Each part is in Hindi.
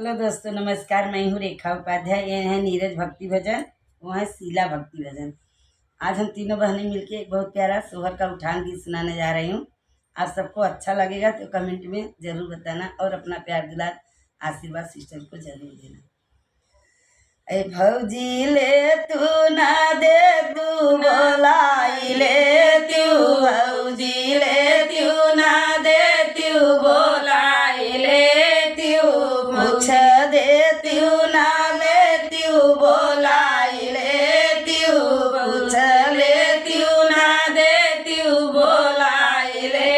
हेलो दोस्तों, नमस्कार। मैं हूँ रेखा उपाध्याय। ये है नीरज भक्ति भजन, वो है शीला भक्ति भजन। आज हम तीनों बहनें मिलके एक बहुत प्यारा सोहर का उठान गीत सुनाने जा रही हूँ। आप सबको अच्छा लगेगा तो कमेंट में जरूर बताना और अपना प्यार दुलार आशीर्वाद सिस्टर को जरूर देना। ए भौजी ले तू ना दे तू बोलाई ले तू, भौजी ले तू ना दे तू बोलाई ले तू, पूछ दे तू ना ले तू बोलाई ले तू, पूछ ले तू ना दे तू बोलाई ले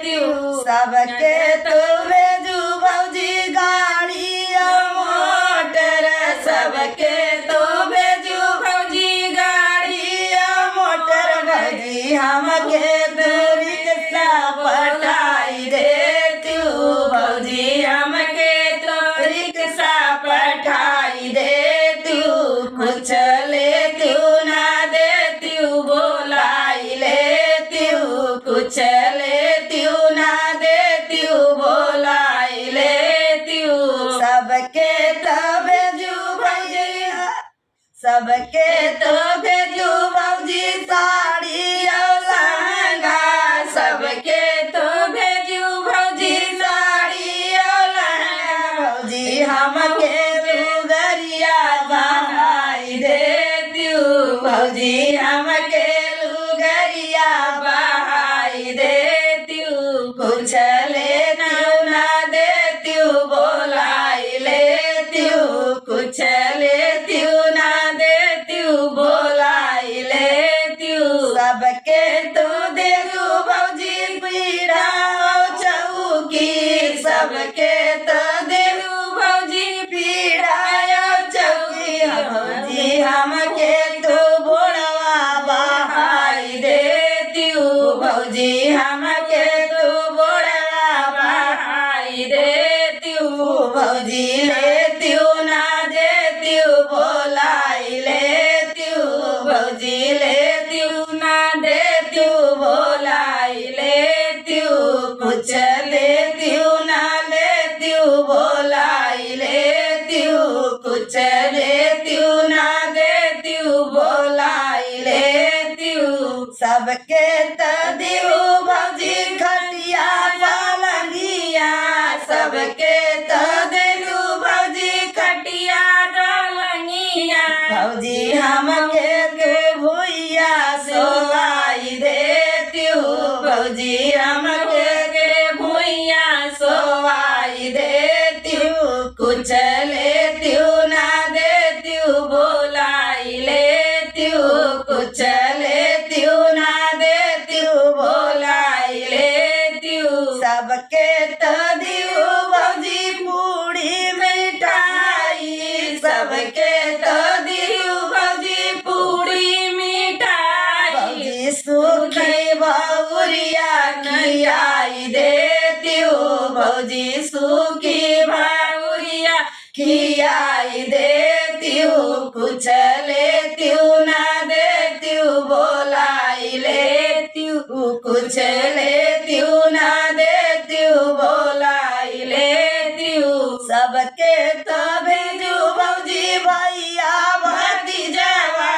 तू। सबके तो भेजू भौजी गाड़ी मोटर, सबके तो भेजू भौजी गाड़ी मोटर, भौजी हमके तो रिक्शा पटाई दे तू, भौजी हमके तो रिक्शा पटाई दे तू, कुछ ले तू ना दे तू बोलाई ले तू, कुछ ले तू ना दे तू बोलाई ले तू। सबके तो भेजू भौजी, सबके तो भेजू भौजी साड़ी और लहंगा, सबके तो भेजू भौजी साड़ी और लहंगा, भौजी हमके लुगरिया बहाई दे तू, भौजी हमके लुगरिया बहाई दे तू, कुछ ले तू ना दे तू बोलाई ले तू, कुछ ले तू ना दे तू बोलाई ले तू। सबके तो देलू भौजी पीढ़ा चौकी, सबके तो देलू भौजी पीढ़ा चौकी, भौजी हमके तो बोड़वा बहाई दे तू, भौजी हमके तो बोड़वा बहाई दे तू, भौजी ले तू ना दे तू बोलाई ले तू, भौजी ले तू ना दे तू बोलाई ले तू, कुछ ले तू ना ले तू बोलाई ले तू, कुछ ले तू ना दे तू बोलाई ले तू। सबके तो देऊ भौजी खटिया पलंगिया, सबके तो देलू भौजी खटिया पलंगिया, भौजी हमके के भुइया सोवाई दे तू, भौजी हमके के भुइया सोवाई दे तू, कुछ ले तू ना दे तू बोलाई ले तू, कुछ ले तू ना दे तू बोलाई ले तू। सबके तो दियो भौजी पूड़ी मिठाई, सबके तो दियो भौजी पूड़ी मिठाई, भौजी सूखी बहुरिया खियाई देती हूँ, भौजी सूखी बहुरिया खियाई देती हूँ, कुछ लेती हूँ ना देती हूँ बोलाई लेती हूँ, कुछ लेती हूँ ना देती हूँ बोलाई लेती हूँ। सबके तो भेजू भौजी भैया भतीजवा,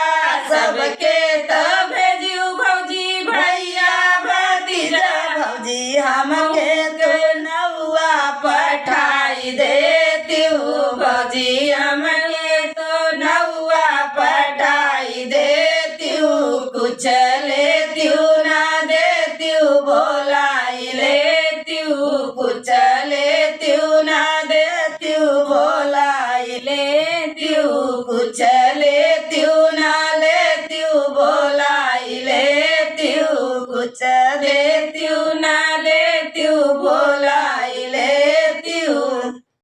सबके तो भेजू भौजी भैया भतीजा, भौजी हमके तो नौआ पठाई देती हूँ, भौजी हमके तो नौआ पठाई देती हूँ, कुछ लेती हूँ ना देती हूँ बोलाई लेती हूँ, कुछ लेती हूँ ना देती हूँ बोलाई लेती हूँ, कुछ लेती हूँ ना लेती हूँ बोलाई लेती हूँ, कुछ देती हूँ ना